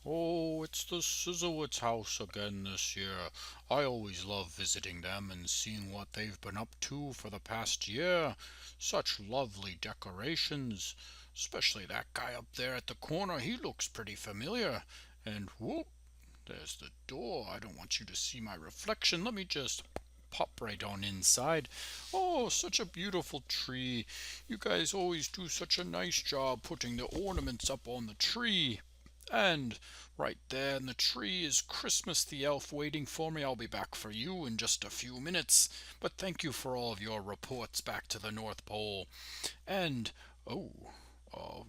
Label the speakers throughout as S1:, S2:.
S1: Oh, it's the Czyzewicz house again this year. I always love visiting them and seeing what they've been up to for the past year. Such lovely decorations. Especially that guy up there at the corner. He looks pretty familiar. And whoop, there's the door. I don't want you to see my reflection. Let me just pop right on inside. Oh, such a beautiful tree. You guys always do such a nice job putting the ornaments up on the tree. And right there in the tree is Christmas the elf waiting for me. I'll be back for you in just a few minutes. But thank you for all of your reports back to the North Pole. And, oh,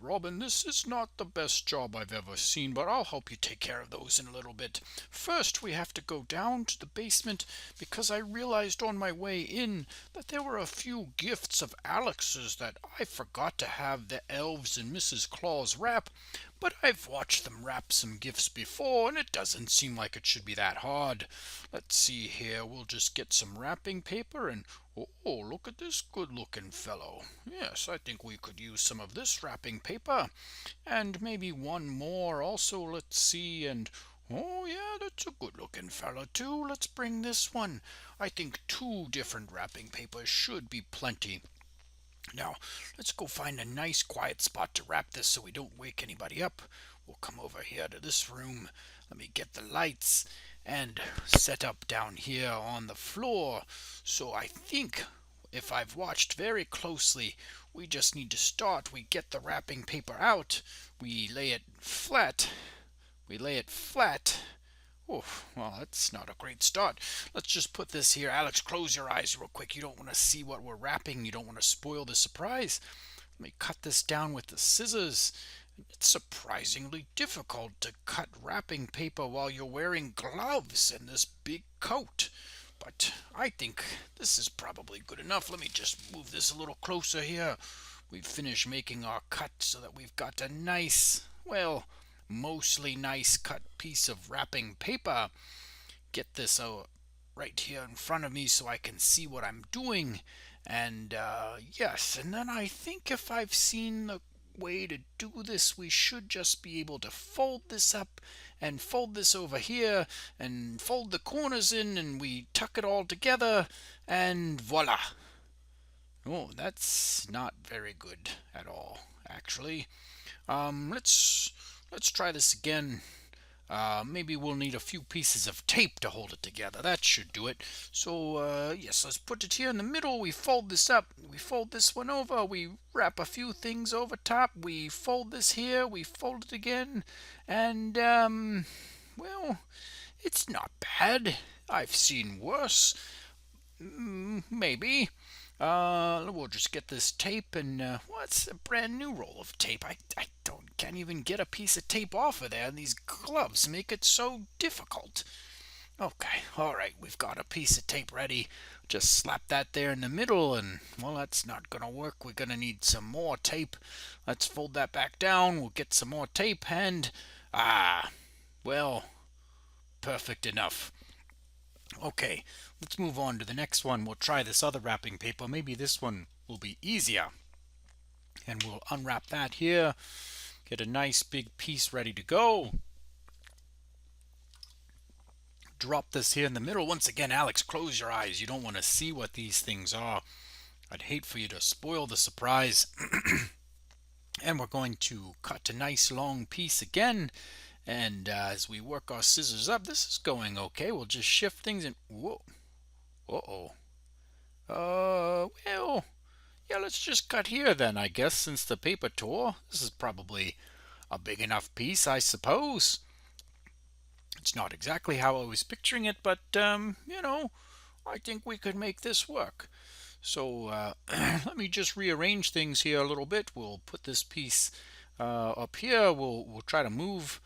S1: Robin, this is not the best job I've ever seen, but I'll help you take care of those in a little bit. First, we have to go down to the basement because I realized on my way in that there were a few gifts of Alex's that I forgot to have the elves and Mrs. Claus wrap, but I've watched them wrap some gifts before, and it doesn't seem like it should be that hard. Let's see here. We'll just get some wrapping paper and oh, look at this good-looking fellow. Yes, I think we could use some of this wrapping paper. And maybe one more also, let's see, and oh, yeah, that's a good-looking fellow, too. Let's bring this one. I think two different wrapping papers should be plenty. Now, let's go find a nice quiet spot to wrap this so we don't wake anybody up. We'll come over here to this room. Let me get the lights and set up down here on the floor. So I think if I've watched very closely, we just need to start. We get the wrapping paper out. We lay it flat. We lay it flat. Oh, well, that's not a great start. Let's just put this here. Alex, close your eyes real quick. You don't want to see what we're wrapping. You don't want to spoil the surprise. Let me cut this down with the scissors. It's surprisingly difficult to cut wrapping paper while you're wearing gloves and this big coat. But I think this is probably good enough. Let me just move this a little closer here. We've finished making our cut so that we've got a nice, well, mostly nice cut piece of wrapping paper. Get this right here in front of me so I can see what I'm doing. And yes, and then I think if I've seen the way to do this, we should just be able to fold this up and fold this over here and fold the corners in, and we tuck it all together and voila. Oh, that's not very good at all, actually. Let's try this again. Maybe we'll need a few pieces of tape to hold it together. That should do it. So, yes, let's put it here in the middle. We fold this up. We fold this one over. We wrap a few things over top. We fold this here. We fold it again. And, well, it's not bad. I've seen worse. Maybe. We'll just get this tape and what's a brand new roll of tape? I can't even get a piece of tape off of there, and these gloves make it so difficult. Okay, all right, we've got a piece of tape ready. Just slap that there in the middle, and well, that's not gonna work. We're gonna need some more tape. Let's fold that back down. We'll get some more tape, and well, perfect enough. Okay, let's move on to the next one. We'll try this other wrapping paper. Maybe this one will be easier. And we'll unwrap that here. Get a nice big piece ready to go. Drop this here in the middle. Once again, Alex, close your eyes. You don't want to see what these things are. I'd hate for you to spoil the surprise. And we're going to cut a nice long piece again. And as we work our scissors up, this is going okay. We'll just shift things and whoa. Uh-oh. Well, yeah, let's just cut here then, I guess, since the paper tore. This is probably a big enough piece, I suppose. It's not exactly how I was picturing it, but, I think we could make this work. So let me just rearrange things here a little bit. We'll put this piece up here. We'll try to move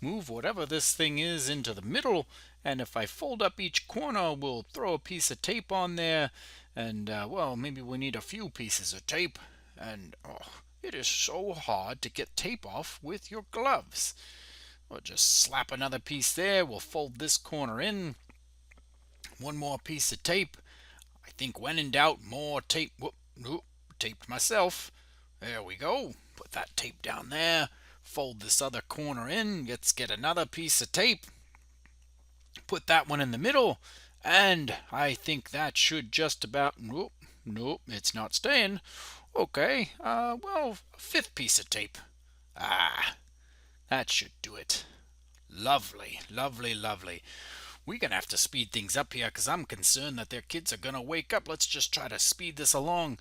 S1: whatever this thing is into the middle, and if I fold up each corner, we'll throw a piece of tape on there, and well, maybe we need a few pieces of tape. And it is so hard to get tape off with your gloves. We'll just slap another piece there. We'll fold this corner in. One more piece of tape. I think when in doubt, more tape. Whoop, taped myself. There we go. Put that tape down there. fold this other corner in. Let's get another piece of tape, put that one in the middle, and I think that should just about, nope, nope, it's not staying. Okay, well, fifth piece of tape. Ah, that should do it. Lovely, lovely, lovely. We're going to have to speed things up here because I'm concerned that their kids are going to wake up. Let's just try to speed this along.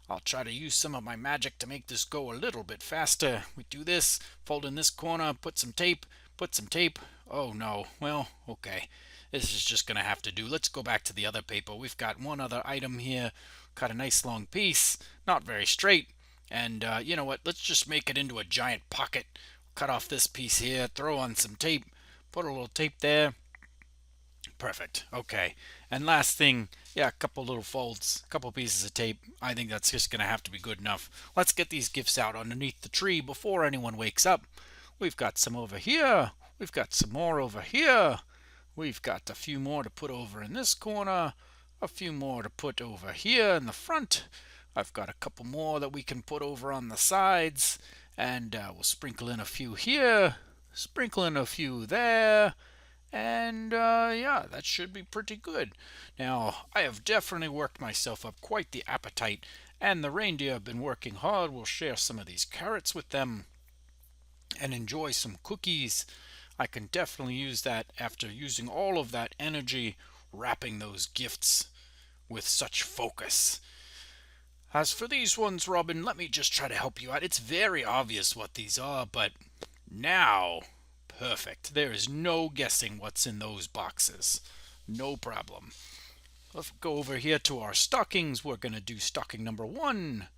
S1: I'll try to use some of my magic to make this go a little bit faster. We do this, fold in this corner, put some tape, put some tape. Oh no, well, okay. This is just going to have to do. Let's go back to the other paper. We've got one other item here. Cut a nice long piece, not very straight. And you know what, let's just make it into a giant pocket. Cut off this piece here, throw on some tape, put a little tape there. Perfect. Okay. And last thing, yeah, a couple little folds, a couple pieces of tape. I think that's just going to have to be good enough. Let's get these gifts out underneath the tree before anyone wakes up. We've got some over here. We've got some more over here. We've got a few more to put over in this corner. A few more to put over here in the front. I've got a couple more that we can put over on the sides. And we'll sprinkle in a few here. Sprinkle in a few there. And yeah, that should be pretty good. Now, I have definitely worked myself up quite the appetite, and the reindeer have been working hard. We'll share some of these carrots with them and enjoy some cookies. I can definitely use that after using all of that energy wrapping those gifts with such focus. As for these ones, Robin, let me just try to help you out. It's very obvious what these are, but now, perfect. There is no guessing what's in those boxes. No problem. Let's go over here to our stockings. We're going to do stocking number 1,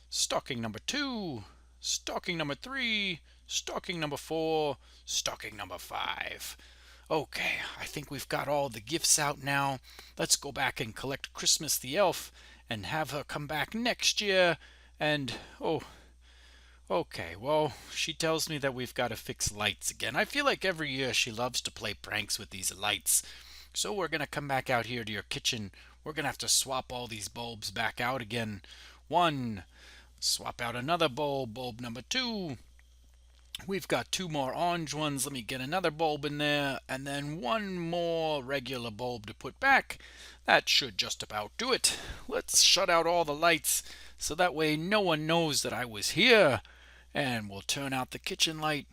S1: stocking number 2, stocking number 3, stocking number 4, stocking number 5. Okay, I think we've got all the gifts out now. Let's go back and collect Christmas the elf and have her come back next year. And, oh, okay, well, she tells me that we've got to fix lights again. I feel like every year she loves to play pranks with these lights. So we're going to come back out here to your kitchen. We're going to have to swap all these bulbs back out again. 1, swap out another bulb, bulb number 2. We've got 2 more orange ones. Let me get another bulb in there. And then 1 more regular bulb to put back. That should just about do it. Let's shut out all the lights so that way no one knows that I was here. And we'll turn out the kitchen light.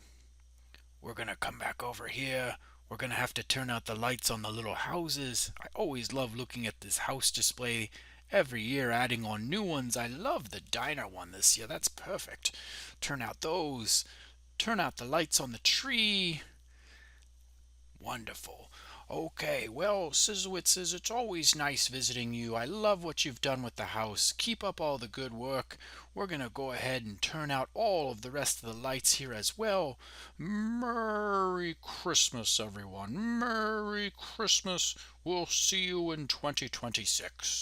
S1: We're going to come back over here. We're going to have to turn out the lights on the little houses. I always love looking at this house display. Every year adding on new ones. I love the diner one this year. That's perfect. Turn out those. Turn out the lights on the tree. Wonderful. Okay, well, Czyzewiczes, it's always nice visiting you. I love what you've done with the house. Keep up all the good work. We're going to go ahead and turn out all of the rest of the lights here as well. Merry Christmas, everyone. Merry Christmas. We'll see you in 2026.